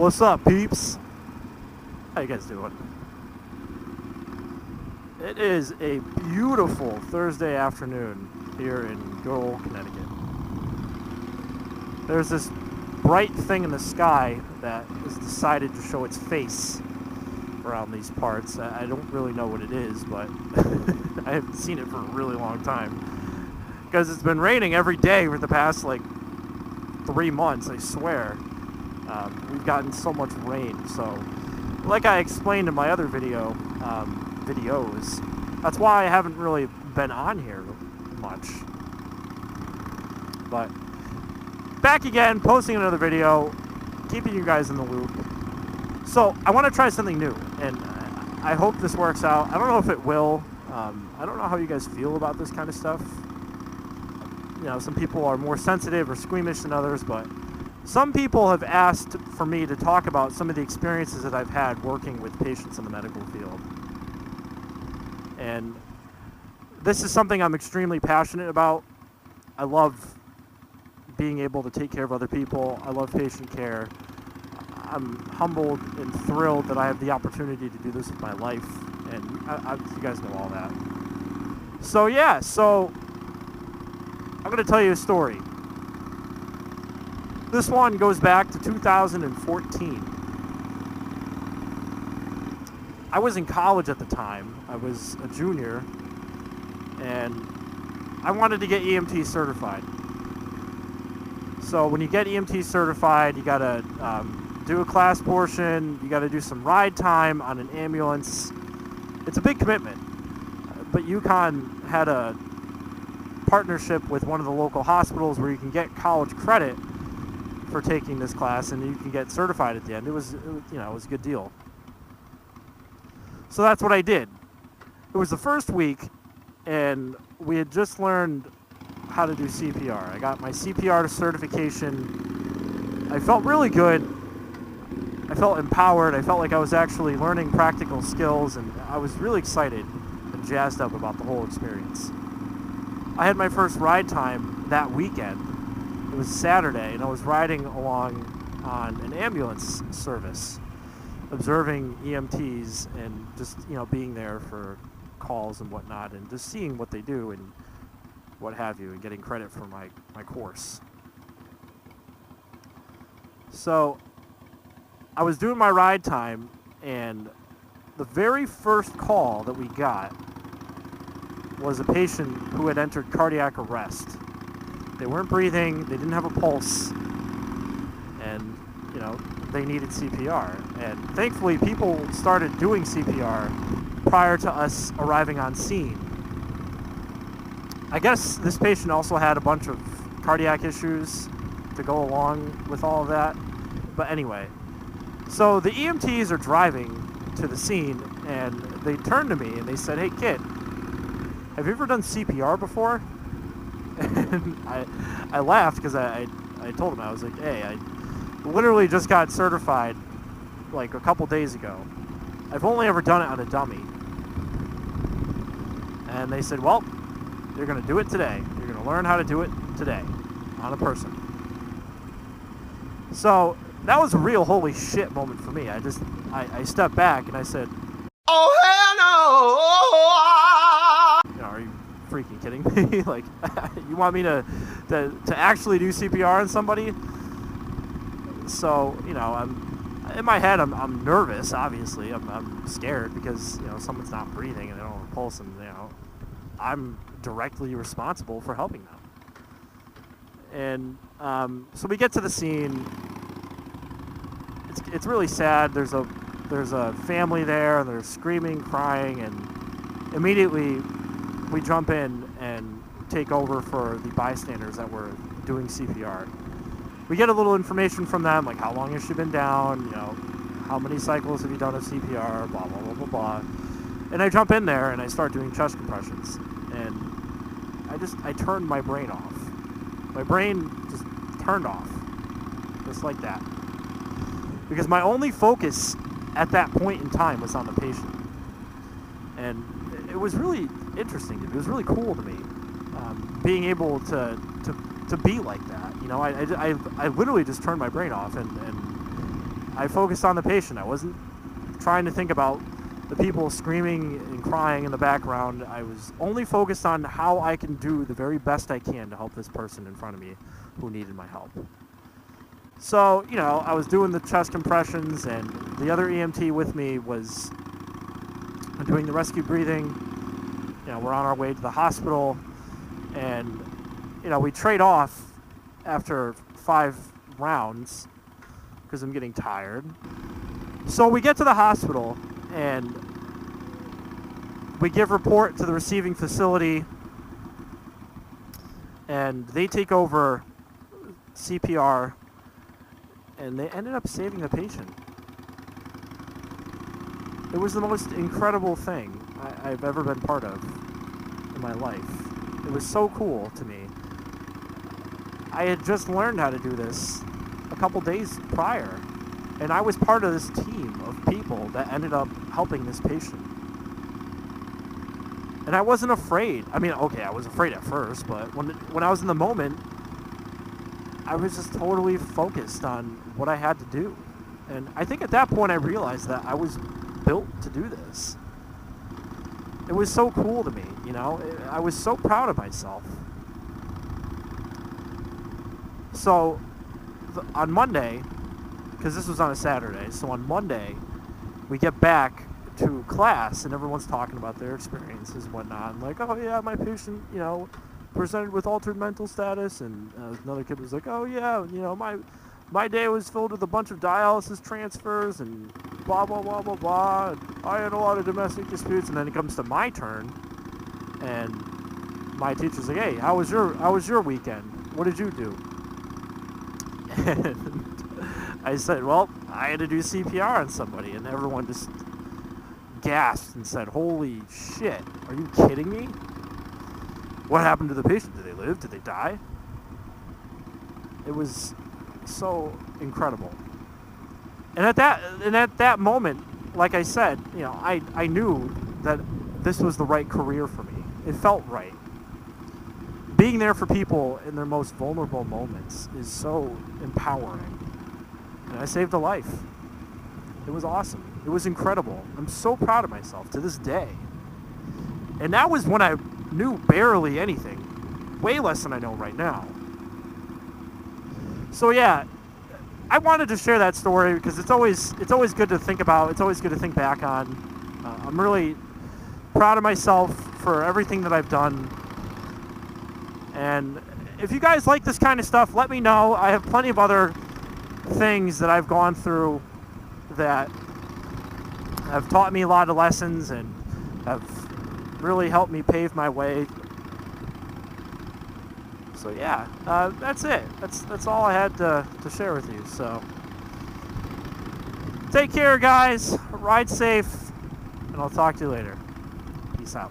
What's up, peeps? How you guys doing? It is a beautiful Thursday afternoon here in good old Connecticut. There's this bright thing in the sky that has decided to show its face around these parts. I don't really know what it is, but I haven't seen it for a really long time. Because it's been raining every day for the past, 3 months, I swear. We've gotten so much rain, so like I explained in my other videos, that's why I haven't really been on here much. But back again, posting another video, keeping you guys in the loop. So I want to try something new, and I hope this works out. I don't know if it will. I don't know how you guys feel about this kind of stuff. You know, some people are more sensitive or squeamish than others, but some people have asked for me to talk about some of the experiences that I've had working with patients in the medical field. And this is something I'm extremely passionate about. I love being able to take care of other people. I love patient care. I'm humbled and thrilled that I have the opportunity to do this with my life, and you guys know all that. So yeah, I'm going to tell you a story. This one goes back to 2014. I was in college at the time. I was a junior, and I wanted to get EMT certified. So when you get EMT certified, you got to do a class portion, you got to do some ride time on an ambulance. It's a big commitment. But UConn had a partnership with one of the local hospitals where you can get college credit for taking this class, and you can get certified at the end. It was a good deal. So that's what I did. It was the first week, and we had just learned how to do CPR. I got my CPR certification. I felt really good. I felt empowered. I felt like I was actually learning practical skills, and I was really excited and jazzed up about the whole experience. I had my first ride time that weekend. It was Saturday, and I was riding along on an ambulance service, observing EMTs and just, being there for calls and whatnot, and just seeing what they do and what have you, and getting credit for my course. So I was doing my ride time, and the very first call that we got was a patient who had entered cardiac arrest. They weren't breathing, they didn't have a pulse, and, they needed CPR. And thankfully, people started doing CPR prior to us arriving on scene. I guess this patient also had a bunch of cardiac issues to go along with all of that. But anyway, so the EMTs are driving to the scene, and they turned to me and they said, "Hey kid, have you ever done CPR before?" And I laughed because I told him, I was like, "Hey, I literally just got certified a couple days ago. I've only ever done it on a dummy." And they said, "Well, you're going to do it today. You're going to learn how to do it today on a person." So that was a real holy shit moment for me. I stepped back and I said, "Oh hell no! Are you freaking kidding me? You want me to actually do CPR on somebody?" So, in my head, I'm nervous, obviously. I'm scared because, someone's not breathing and they don't have a pulse, and, I'm directly responsible for helping them. And so we get to the scene. It's really sad. There's a family there, and they're screaming, crying, and immediately we jump in and take over for the bystanders that were doing CPR. We get a little information from them, like how long has she been down, how many cycles have you done of CPR, blah, blah, blah, blah, blah. And I jump in there and I start doing chest compressions. And I turned my brain off. My brain just turned off. Just like that. Because my only focus at that point in time was on the patient. And it was really interesting to me. It was really cool to me, being able to be like that. I literally just turned my brain off and I focused on the patient. I wasn't trying to think about the people screaming and crying in the background. I was only focused on how I can do the very best I can to help this person in front of me who needed my help. So, you know, I was doing the chest compressions, and the other EMT with me was doing the rescue breathing. You know, we're on our way to the hospital, and, you know, we trade off after 5 rounds because I'm getting tired. So we get to the hospital, and we give report to the receiving facility, and they take over CPR, and they ended up saving the patient. It was the most incredible thing I've ever been part of in my life. It was so cool to me. I had just learned how to do this a couple days prior, and I was part of this team of people that ended up helping this patient. And I wasn't afraid. I mean, okay, I was afraid at first, but when I was in the moment, I was just totally focused on what I had to do. And I think at that point I realized that I was built to do this. It was so cool to me, you know? I was so proud of myself. So, on Monday, because this was on a Saturday, so on Monday, we get back to class, and everyone's talking about their experiences and whatnot. And like, oh yeah, my patient, you know, presented with altered mental status, and another kid was like, oh yeah, you know, my day was filled with a bunch of dialysis transfers and blah blah blah blah blah. And I had a lot of domestic disputes, and then it comes to my turn, and my teacher's like, hey, how was your weekend? What did you do? And I said, well, I had to do CPR on somebody, and everyone just gasped and said, holy shit, are you kidding me? What happened to the patient? Did they live? Did they die? It was so incredible. And at that moment, like I said, you know, I knew that this was the right career for me. It felt right. Being there for people in their most vulnerable moments is so empowering. And I saved a life. It was awesome. It was incredible. I'm so proud of myself to this day. And that was when I knew barely anything. Way less than I know right now. So yeah, I wanted to share that story because it's always good to think about. It's always good to think back on. I'm really proud of myself for everything that I've done. And if you guys like this kind of stuff, let me know. I have plenty of other things that I've gone through that have taught me a lot of lessons and have really helped me pave my way. So yeah, that's it. That's all I had to share with you. So take care, guys. Ride safe, and I'll talk to you later. Peace out.